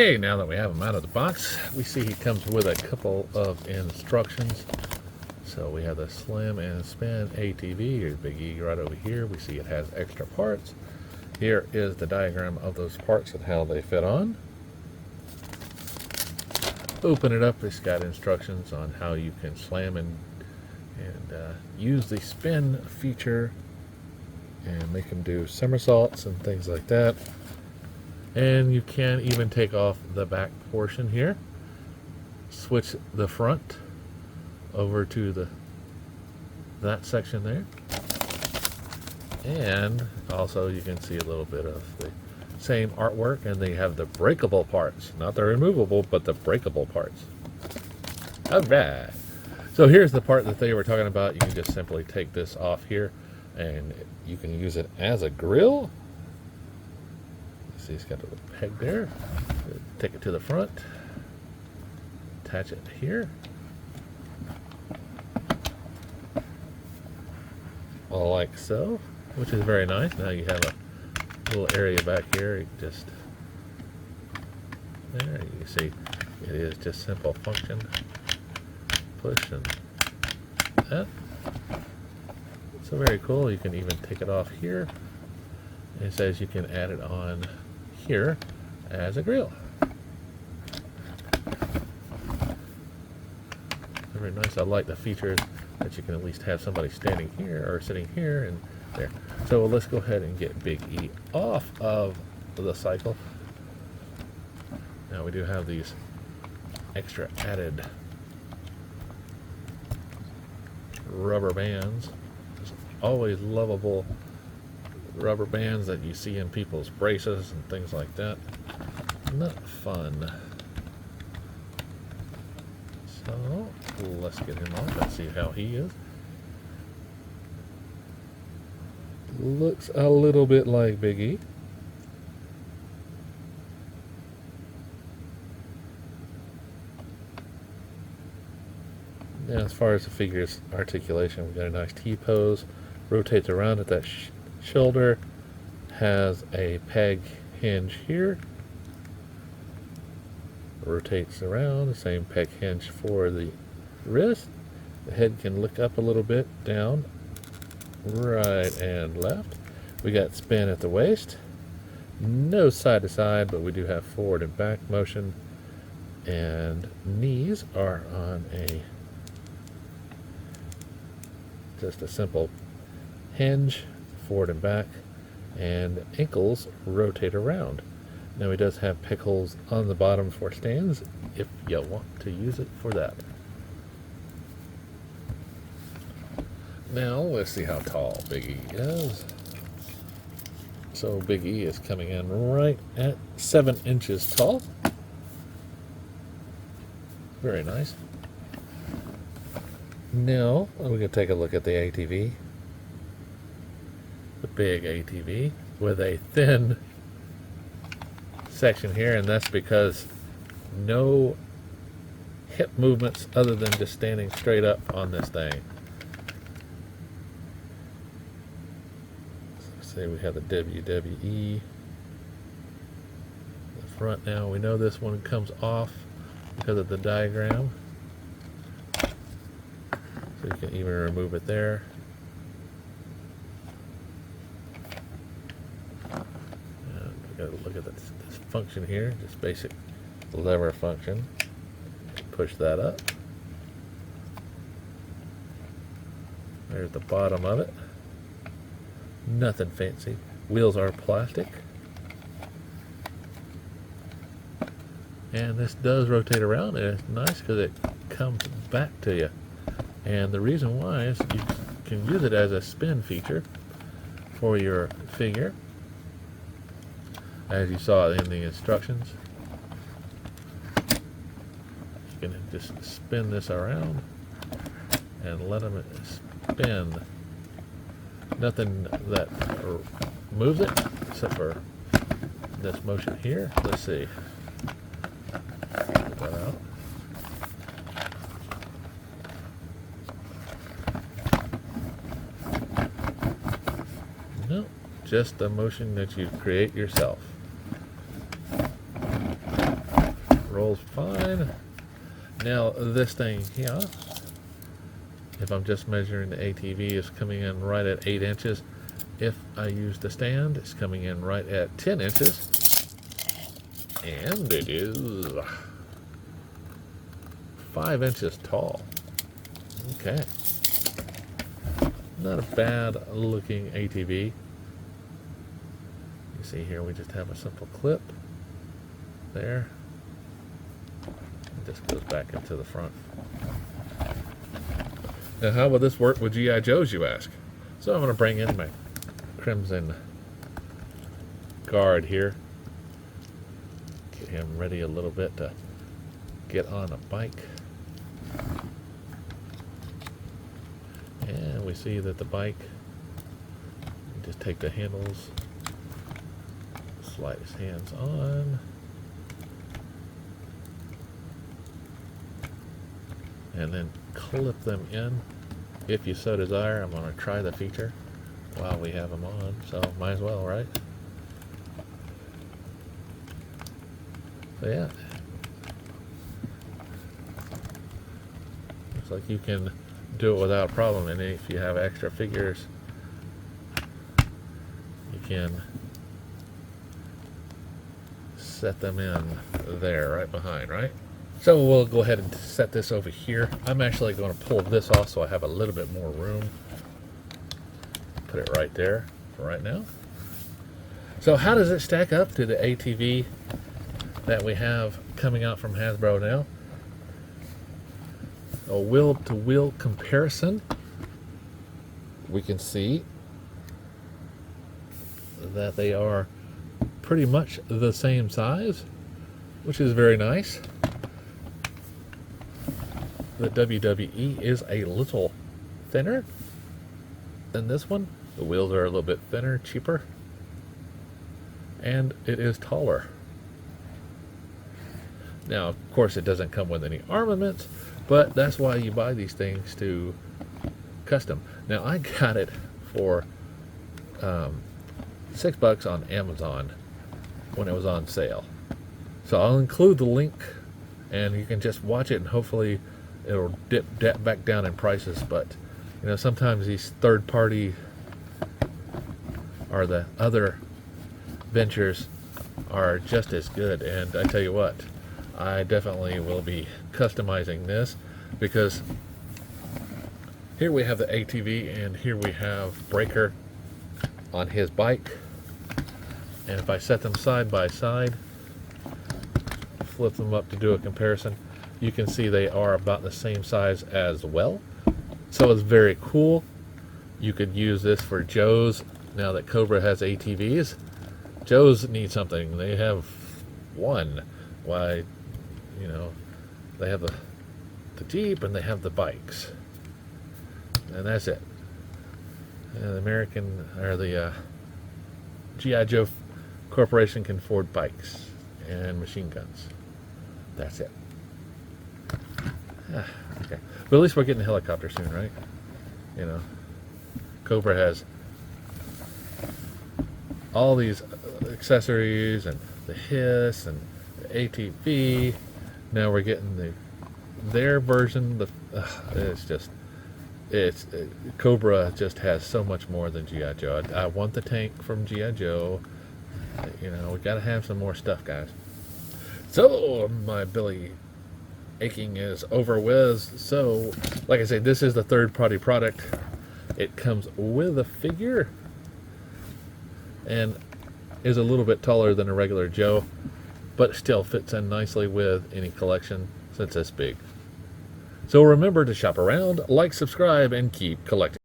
Okay, now that we have him out of the box, we see he comes with a couple of instructions. So we have the Slam and Spin ATV. Here's Big E right over here. We see it has extra parts. Here is the diagram of those parts and how they fit on. Open it up. It's got instructions on how you can slam and use the spin feature and make them do somersaults and things like that. And you can even take off the back portion here, switch the front over to that section there, and also you can see a little bit of the same artwork, and they have the breakable parts, not the removable, but the breakable parts. All right, so here's the part that they were talking about. You can just simply take this off here and you can use it as a grill. See, it's got a little peg there. Take it to the front, attach it here, like so, which is very nice. Now you have a little area back here. You just there. You can see it is just simple function, push and that. So very cool. You can even take it off here. It says you can add it on here as a grill. Very nice. I like the features that you can at least have somebody standing here or sitting here and there. So let's go ahead and get Big E off of the cycle. Now we do have these extra added rubber bands. Just always lovable rubber bands that you see in people's braces and things like that. Not fun. So let's get him off and see how he is. Looks a little bit like Big E. Now, as far as the figure's articulation, we've got a nice T-pose. Rotates around at that shoulder. Has a peg hinge here. Rotates around, the same peg hinge for the wrist. The head can look up a little bit, down, right and left. We got spin at the waist. No side to side, but we do have forward and back motion. And knees are on just a simple hinge, forward and back, and ankles rotate around. Now he does have peg holes on the bottom for stands if you want to use it for that. Now let's see how tall Big E is. So Big E is coming in right at 7 inches tall. Very nice. Now we're going to take a look at the ATV. The big ATV with a thin section here, and that's because no hip movements other than just standing straight up on this thing. So say we have the WWE. The front now, we know this one comes off because of the diagram. So you can even remove it there. And we got to look at this function here, just basic lever function. Push that up. There's the bottom of it. Nothing fancy. Wheels are plastic. And this does rotate around, and it's nice because it comes back to you. And the reason why is you can use it as a spin feature for your figure, as you saw in the instructions. You can just spin this around and let them spin. Nothing that moves it except for this motion here. Let's see. Get that out. No, just the motion that you create yourself. rolls fine. Now this thing here, if I'm just measuring the ATV, is coming in right at 8 inches. If I use the stand, it's coming in right at 10 inches. And it is 5 inches tall. Okay. Not a bad looking ATV. You see here we just have a simple clip there. It just goes back into the front. Now how will this work with G.I. Joes, you ask? So I'm going to bring in my Crimson Guard here. Get him ready a little bit to get on a bike. And we see that the bike, just take the handles, slide his hands on, and then clip them in if you so desire. I'm going to try the feature while we have them on, so might as well, right? So yeah, looks like you can do it without a problem, and if you have extra figures, you can set them in there right behind, right? So we'll go ahead and set this over here. I'm actually going to pull this off so I have a little bit more room. Put it right there for right now. So how does it stack up to the ATV that we have coming out from Hasbro now? A wheel-to-wheel comparison. We can see that they are pretty much the same size, which is very nice. The WWE is a little thinner than this one. The wheels are a little bit thinner, cheaper, and it is taller. Now, of course, it doesn't come with any armaments, but that's why you buy these things to custom. Now, I got it for $6 on Amazon when it was on sale. So I'll include the link, and you can just watch it, and hopefully it'll dip back down in prices. But you know, sometimes these third-party or the other ventures are just as good. And I tell you what, I definitely will be customizing this, because here we have the ATV and here we have Breaker on his bike. And if I set them side by side, flip them up to do a comparison, you can see they are about the same size as well. So it's very cool. You could use this for Joe's. Now that Cobra has ATVs, Joe's need something. They have one. Why, you know, they have the Jeep and they have the bikes, and that's it. And the American, or the G.I. Joe Corporation can afford bikes and machine guns. That's it. Okay, but at least we're getting a helicopter soon, right? You know, Cobra has all these accessories and the Hiss and the ATV. Now we're getting their version. Cobra just has so much more than G.I. Joe. I want the tank from G.I. Joe. You know, we got to have some more stuff, guys. So my belly aching is over with. So, like I say, this is the third-party product. It comes with a figure and is a little bit taller than a regular Joe, but still fits in nicely with any collection since it's big. So remember to shop around, like, subscribe, and keep collecting.